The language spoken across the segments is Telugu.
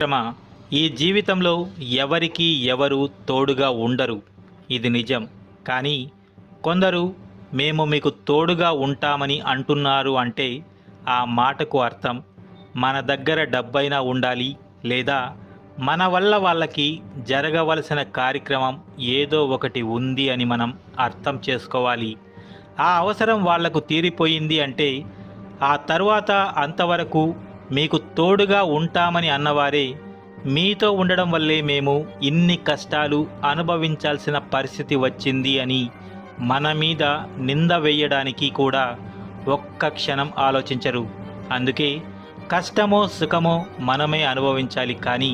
మిత్రమా, ఈ జీవితంలో ఎవరికి ఎవరు తోడుగా ఉండరు. ఇది నిజం. కానీ కొందరు మేము మీకు తోడుగా ఉంటామని అంటున్నారు అంటే ఆ మాటకు అర్థం మన దగ్గర డబ్బైనా ఉండాలి, లేదా మన వల్ల వాళ్ళకి జరగవలసిన కార్యక్రమం ఏదో ఒకటి ఉంది అని మనం అర్థం చేసుకోవాలి. ఆ అవసరం వాళ్లకు తీరిపోయింది అంటే ఆ తరువాత అంతవరకు మీకు తోడుగా ఉంటామని అన్నవారే మీతో ఉండడం వల్లే మేము ఇన్ని కష్టాలు అనుభవించాల్సిన పరిస్థితి వచ్చింది అని మన మీద నింద వేయడానికి కూడా ఒక్క క్షణం ఆలోచించరు. అందుకే కష్టమో సుఖమో మనమే అనుభవించాలి, కానీ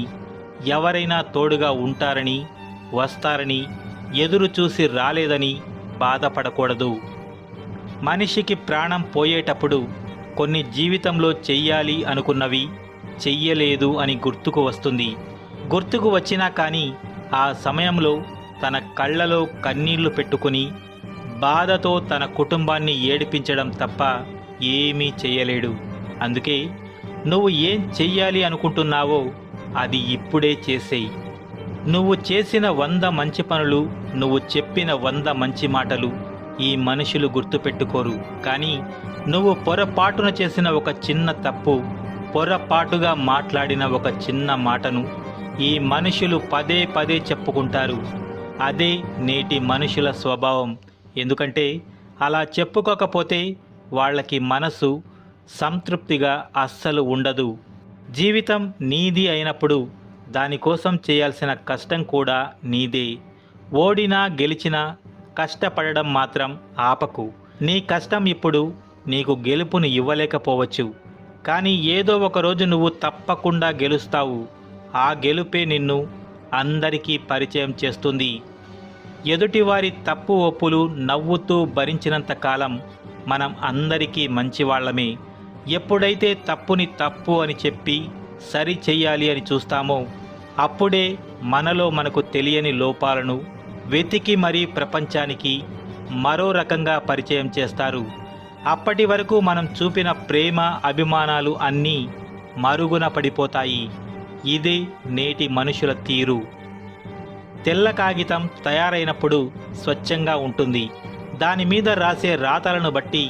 ఎవరైనా తోడుగా ఉంటారని వస్తారని ఎదురు చూసి రాలేదని బాధపడకూడదు. మనిషికి ప్రాణం పోయేటప్పుడు కొన్ని జీవితంలో చెయ్యాలి అనుకున్నవి చెయ్యలేదు అని గుర్తుకు వస్తుంది. గుర్తుకు వచ్చినా కానీ ఆ సమయంలో తన కళ్ళలో కన్నీళ్లు పెట్టుకుని బాధతో తన కుటుంబాన్ని ఏడిపించడం తప్ప ఏమీ చెయ్యలేడు. అందుకే నువ్వు ఏం చెయ్యాలి అనుకుంటున్నావో అది ఇప్పుడే చేసేయి. నువ్వు చేసిన 100 మంచి పనులు, నువ్వు చెప్పిన 100 మంచి మాటలు ఈ మనుషులు గుర్తుపెట్టుకోరు. కానీ నువ్వు పొరపాటున చేసిన ఒక చిన్న తప్పు, పొరపాటుగా మాట్లాడిన ఒక చిన్న మాటను ఈ మనుషులు పదే పదే చెప్పుకుంటారు. అదే నేటి మనుషుల స్వభావం. ఎందుకంటే అలా చెప్పుకోకపోతే వాళ్ళకి మనసు సంతృప్తిగా అస్సలు ఉండదు. జీవితం నీది అయినప్పుడు దానికోసం చేయాల్సిన కష్టం కూడా నీదే. ఓడినా గెలిచినా కష్టపడడం మాత్రం ఆపకు. నీ కష్టం ఇప్పుడు నీకు గెలుపుని ఇవ్వలేకపోవచ్చు, కానీ ఏదో ఒక రోజు నువ్వు తప్పకుండా గెలుస్తావు. ఆ గెలుపే నిన్ను అందరికీ పరిచయం చేస్తుంది. ఎదుటివారి తప్పు ఒప్పులు నవ్వుతూ భరించినంత కాలం మనం అందరికీ మంచివాళ్లమే. ఎప్పుడైతే తప్పుని తప్పు అని చెప్పి సరి చెయ్యాలి అని చూస్తామో అప్పుడే మనలో మనకు తెలియని లోపాలను వెతికి మరీ ప్రపంచానికి మరో రకంగా పరిచయం చేస్తారు. అప్పటి వరకు మనం చూపిన ప్రేమ అభిమానాలు అన్నీ మరుగున పడిపోతాయి. ఇదే నేటి మనుషుల తీరు. తెల్ల కాగితం తయారైనప్పుడు స్వచ్ఛంగా ఉంటుంది. దాని మీద రాసే రాతలను బట్టి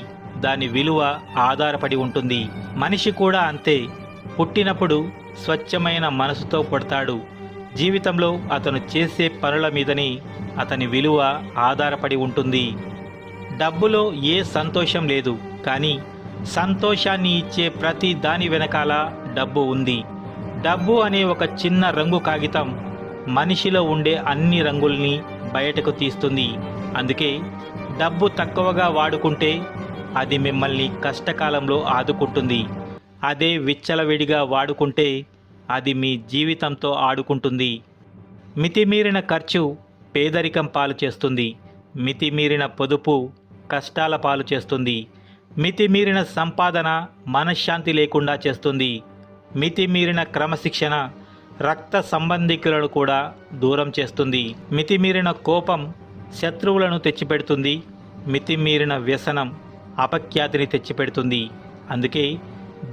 దాని విలువ ఆధారపడి ఉంటుంది. మనిషి కూడా అంతే. పుట్టినప్పుడు స్వచ్ఛమైన మనసుతో పుడతాడు. జీవితంలో అతను చేసే పనుల మీదనే అతని విలువ ఆధారపడి ఉంటుంది. డబ్బులో ఏ సంతోషం లేదు, కానీ సంతోషాన్ని ఇచ్చే ప్రతి దాని వెనకాల డబ్బు ఉంది. డబ్బు అనే ఒక చిన్న రంగు కాగితం మనిషిలో ఉండే అన్ని రంగుల్ని బయటకు తీస్తుంది. అందుకే డబ్బు తక్కువగా వాడుకుంటే అది మిమ్మల్ని కష్టకాలంలో ఆదుకుంటుంది. అదే విచ్చలవిడిగా వాడుకుంటే అది మీ జీవితంతో ఆడుకుంటుంది. మితిమీరిన ఖర్చు పేదరికం పాలు చేస్తుంది. మితిమీరిన పొదుపు కష్టాల పాలు చేస్తుంది. మితిమీరిన సంపాదన మనశ్శాంతి లేకుండా చేస్తుంది. మితిమీరిన క్రమశిక్షణ రక్త సంబంధికులను కూడా దూరం చేస్తుంది. మితిమీరిన కోపం శత్రువులను తెచ్చిపెడుతుంది. మితిమీరిన వ్యసనం అపఖ్యాతిని తెచ్చిపెడుతుంది. అందుకే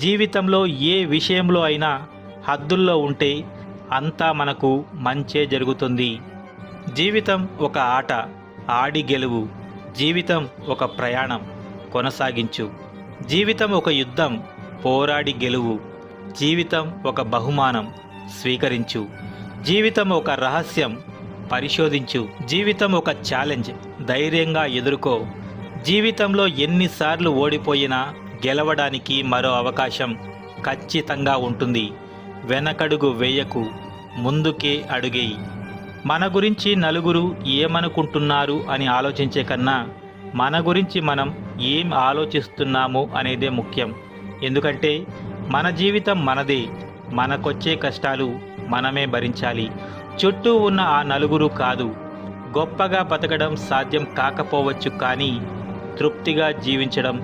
జీవితంలో ఏ విషయంలో అయినా హద్దుల్లో ఉంటే అంతా మనకు మంచే జరుగుతుంది. జీవితం ఒక ఆట, ఆడి గెలువు. జీవితం ఒక ప్రయాణం, కొనసాగించు. జీవితం ఒక యుద్ధం, పోరాడి గెలువు. జీవితం ఒక బహుమానం, స్వీకరించు. జీవితం ఒక రహస్యం, పరిశోధించు. జీవితం ఒక ఛాలెంజ్, ధైర్యంగా ఎదుర్కో. జీవితంలో ఎన్నిసార్లు ఓడిపోయినా గెలవడానికి మరో అవకాశం ఖచ్చితంగా ఉంటుంది. వెనకడుగు వేయకు, ముందుకే అడుగేయి. మన గురించి నలుగురు ఏమనుకుంటున్నారు అని ఆలోచించే కన్నా మన గురించి మనం ఏం ఆలోచిస్తున్నాము అనేదే ముఖ్యం. ఎందుకంటే మన జీవితం మనదే. మనకొచ్చే కష్టాలు మనమే భరించాలి, చుట్టూ ఉన్న ఆ నలుగురు కాదు. గొప్పగా బతకడం సాధ్యం కాకపోవచ్చు, కానీ తృప్తిగా జీవించడం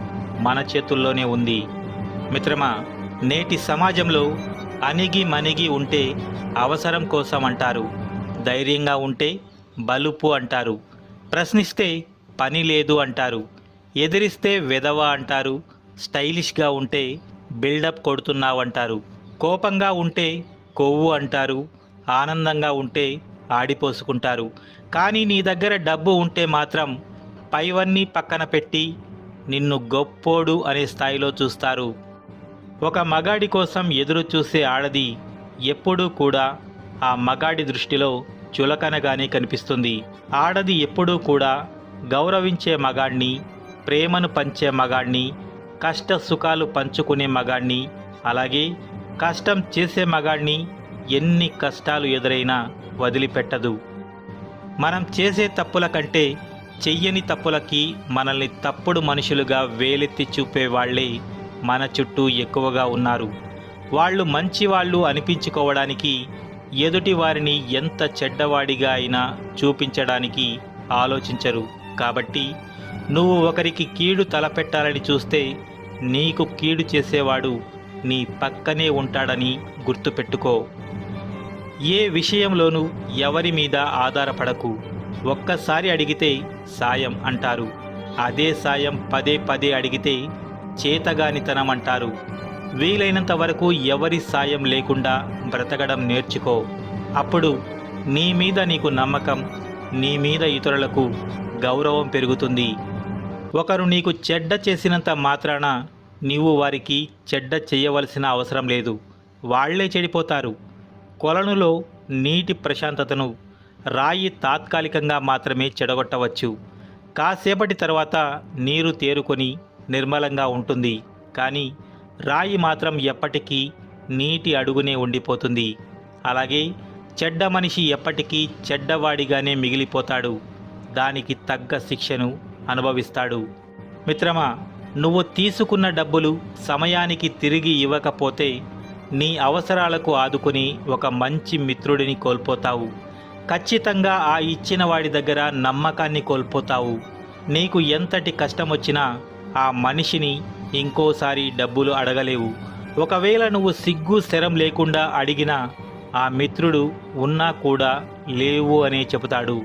మన చేతుల్లోనే ఉంది. మిత్రమా, నేటి సమాజంలో అణిగి మణిగి ఉంటే అవసరం కోసం అంటారు, ధైర్యంగా ఉంటే బలుపు అంటారు, ప్రశ్నిస్తే పని లేదు అంటారు, ఎదిరిస్తే వెధవ అంటారు, స్టైలిష్గా ఉంటే బిల్డప్ కొడుతున్నావంటారు, కోపంగా ఉంటే కొవ్వు అంటారు, ఆనందంగా ఉంటే ఆడిపోసుకుంటారు. కానీ నీ దగ్గర డబ్బు ఉంటే మాత్రం పైవన్నీ పక్కన పెట్టి నిన్ను గొప్పోడు అనే స్థాయిలో చూస్తారు. ఒక మగాడి కోసం ఎదురు చూసే ఆడది ఎప్పుడూ కూడా ఆ మగాడి దృష్టిలో చులకనగానే కనిపిస్తుంది. ఆడది ఎప్పుడూ కూడా గౌరవించే మగాడిని, ప్రేమను పంచే మగాడిని, కష్ట సుఖాలు పంచుకునే మగాడిని, అలాగే కష్టం చేసే మగాడిని ఎన్ని కష్టాలు ఎదురైనా వదిలిపెట్టదు. మనం చేసే తప్పుల కంటే చెయ్యని తప్పులకి మనల్ని తప్పుడు మనుషులుగా వేలెత్తి చూపే వాళ్ళే మన చుట్టూ ఎక్కువగా ఉన్నారు. వాళ్ళు మంచివాళ్ళు అనిపించుకోవడానికి ఎదుటి వారిని ఎంత చెడ్డవాడిగా అయినా చూపించడానికి ఆలోచించరు. కాబట్టి నువ్వు ఒకరికి కీడు తలపెట్టాలని చూస్తే నీకు కీడు చేసేవాడు నీ పక్కనే ఉంటాడని గుర్తుపెట్టుకో. ఏ విషయంలోనూ ఎవరి మీద ఆధారపడకు. ఒక్కసారి అడిగితే సాయం అంటారు, అదే సాయం పదే పదే అడిగితే చేతగానితనం అంటారు. వీలైనంత వరకు ఎవరి సాయం లేకుండా బ్రతకడం నేర్చుకో. అప్పుడు నీ మీద నీకు నమ్మకం, నీ మీద ఇతరులకు గౌరవం పెరుగుతుంది. ఒకరు నీకు చెడ్డ చేసినంత మాత్రాన నీవు వారికి చెడ్డ చేయవలసిన అవసరం లేదు. వాళ్లే చెడిపోతారు. కొలనులో నీటి ప్రశాంతతను రాయి తాత్కాలికంగా మాత్రమే చెడగొట్టవచ్చు. కాసేపటి తర్వాత నీరు తేరుకొని నిర్మలంగా ఉంటుంది. కానీ రాయి మాత్రం ఎప్పటికీ నీటి అడుగునే ఉండిపోతుంది. అలాగే చెడ్డ మనిషి ఎప్పటికీ చెడ్డవాడిగానే మిగిలిపోతాడు. దానికి తగ్గ శిక్షను అనుభవిస్తాడు. మిత్రమా, నువ్వు తీసుకున్న డబ్బులు సమయానికి తిరిగి ఇవ్వకపోతే నీ అవసరాలకు ఆదుకుని ఒక మంచి మిత్రుడిని కోల్పోతావు. ఖచ్చితంగా ఆ ఇచ్చిన వాడి దగ్గర నమ్మకాన్ని కోల్పోతావు. నీకు ఎంతటి కష్టం వచ్చినా ఆ మనిషిని ఇంకోసారి డబ్బులు అడగలేవు. ఒకవేళ నువ్వు సిగ్గు శరం లేకుండా అడిగినా ఆ మిత్రుడు ఉన్నా కూడా లేవు అనే చెబుతాడు.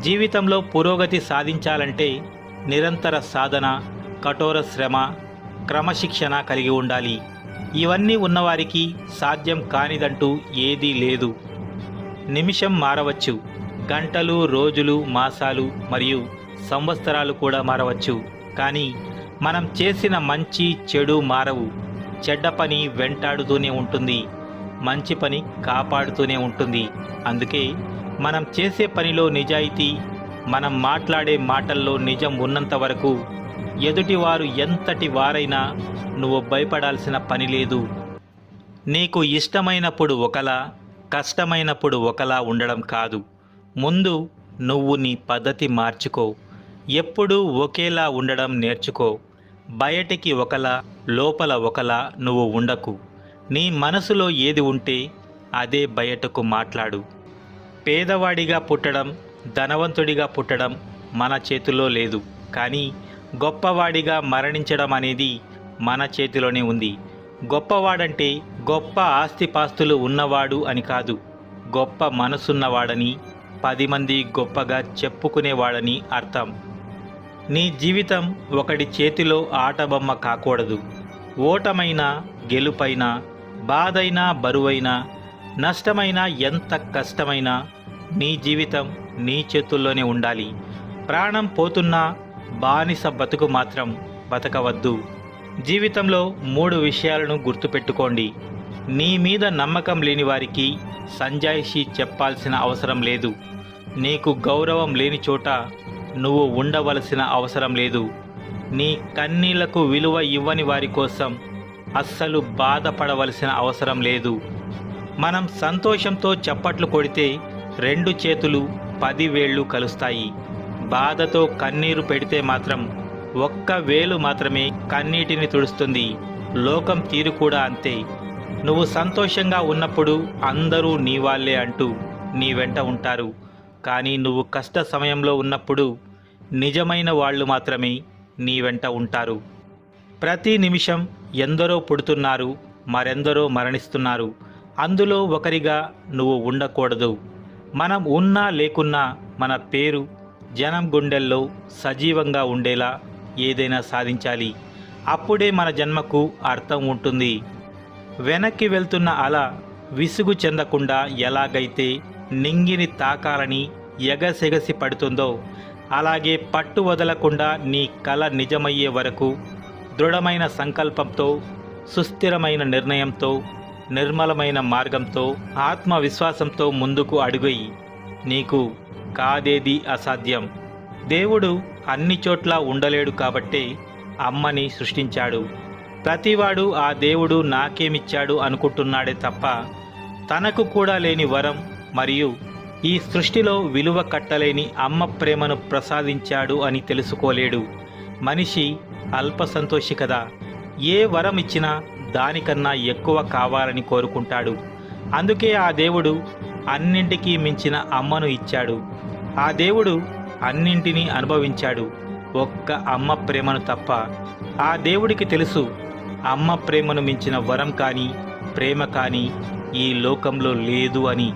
జీవితంలో పురోగతి సాధించాలంటే నిరంతర సాధన, కఠోర శ్రమ, క్రమశిక్షణ కలిగి ఉండాలి. ఇవన్నీ ఉన్నవారికి సాధ్యం కానిదంటూ ఏదీ లేదు. నిమిషం మారవచ్చు, గంటలు, రోజులు, మాసాలు మరియు సంవత్సరాలు కూడా మారవచ్చు. కానీ మనం చేసిన మంచి చెడు మారవు. చెడ్డ పని వెంటాడుతూనే ఉంటుంది, మంచి పని కాపాడుతూనే ఉంటుంది. అందుకే మనం చేసే పనిలో నిజాయితీ, మనం మాట్లాడే మాటల్లో నిజం ఉన్నంత వరకు ఎదుటివారు ఎంతటి వారైనా నువ్వు భయపడాల్సిన పని లేదు. నీకు ఇష్టమైనప్పుడు ఒకలా, కష్టమైనప్పుడు ఒకలా ఉండడం కాదు. ముందు నువ్వు నీ పద్ధతి మార్చుకో. ఎప్పుడూ ఒకేలా ఉండడం నేర్చుకో. బయటికి ఒకలా, లోపల ఒకలా నువ్వు ఉండకు. నీ మనసులో ఏది ఉంటే అదే బయటకు మాట్లాడు. పేదవాడిగా పుట్టడం, ధనవంతుడిగా పుట్టడం మన చేతిలో లేదు. కానీ గొప్పవాడిగా మరణించడం అనేది మన చేతిలోనే ఉంది. గొప్పవాడంటే గొప్ప ఆస్తిపాస్తులు ఉన్నవాడు అని కాదు, గొప్ప మనసున్నవాడని, 10 మంది గొప్పగా చెప్పుకునేవాడని అర్థం. నీ జీవితం ఒకడి చేతిలో ఆటబొమ్మ కాకూడదు. ఓటమైనా గెలుపైనా, బాధైనా బరువైనా, నష్టమైనా ఎంత కష్టమైనా నీ జీవితం నీ చేతుల్లోనే ఉండాలి. ప్రాణం పోతున్నా బానిస బతుకు మాత్రం బతకవద్దు. జీవితంలో 3 విషయాలను గుర్తుపెట్టుకోండి. నీ మీద నమ్మకం లేని వారికి సంజాయిషీ చెప్పాల్సిన అవసరం లేదు. నీకు గౌరవం లేని చోట నువ్వు ఉండవలసిన అవసరం లేదు. నీ కన్నీళ్లకు విలువ ఇవ్వని వారి కోసం అస్సలు బాధపడవలసిన అవసరం లేదు. మనం సంతోషంతో చప్పట్లు కొడితే 2 చేతులు 10 వేళ్ళు కలుస్తాయి. బాధతో కన్నీరు పెడితే మాత్రం 1 వేలు మాత్రమే కన్నీటిని తుడుస్తుంది. లోకం తీరు కూడా అంతే. నువ్వు సంతోషంగా ఉన్నప్పుడు అందరూ నీ వాళ్ళే అంటూ నీ వెంట ఉంటారు. కానీ నువ్వు కష్ట సమయంలో ఉన్నప్పుడు నిజమైన వాళ్ళు మాత్రమే నీ వెంట ఉంటారు. ప్రతి నిమిషం ఎందరో పుడుతున్నారు, మరెందరో మరణిస్తున్నారు. అందులో ఒకరిగా నువ్వు ఉండకూడదు. మనం ఉన్నా లేకున్నా మన పేరు జనం గుండెల్లో సజీవంగా ఉండేలా ఏదైనా సాధించాలి. అప్పుడే మన జన్మకు అర్థం ఉంటుంది. వెనక్కి వెళ్తున్న అల విసుగు చెందకుండా ఎలాగైతే నింగిని తాకాలని ఎగసెగసి పడుతుందో అలాగే పట్టు వదలకుండా నీ కల నిజమయ్యే వరకు దృఢమైన సంకల్పంతో, సుస్థిరమైన నిర్ణయంతో, నిర్మలమైన మార్గంతో, ఆత్మవిశ్వాసంతో ముందుకు అడుగెయ్యి. నీకు కాదేది అసాధ్యం. దేవుడు అన్ని చోట్ల ఉండలేడు కాబట్టే అమ్మని సృష్టించాడు. ప్రతివాడు ఆ దేవుడు నాకేమిచ్చాడు అనుకుంటున్నాడే తప్ప తనకు కూడా లేని వరం మరియు ఈ సృష్టిలో విలువ కట్టలేని అమ్మ ప్రేమను ప్రసాదించాడు అని తెలుసుకోలేడు. మనిషి అల్ప సంతోషి కదా. ఏ వరం ఇచ్చినా దానికన్నా ఎక్కువ కావాలని కోరుకుంటాడు. అందుకే ఆ దేవుడు అన్నింటికీ మించిన అమ్మను ఇచ్చాడు. ఆ దేవుడు అన్నింటినీ అనుభవించాడు, ఒక్క అమ్మ ప్రేమను తప్ప. ఆ దేవుడికి తెలుసు, అమ్మ ప్రేమను మించిన వరం కానీ ప్రేమ కానీ ఈ లోకంలో లేదు అని.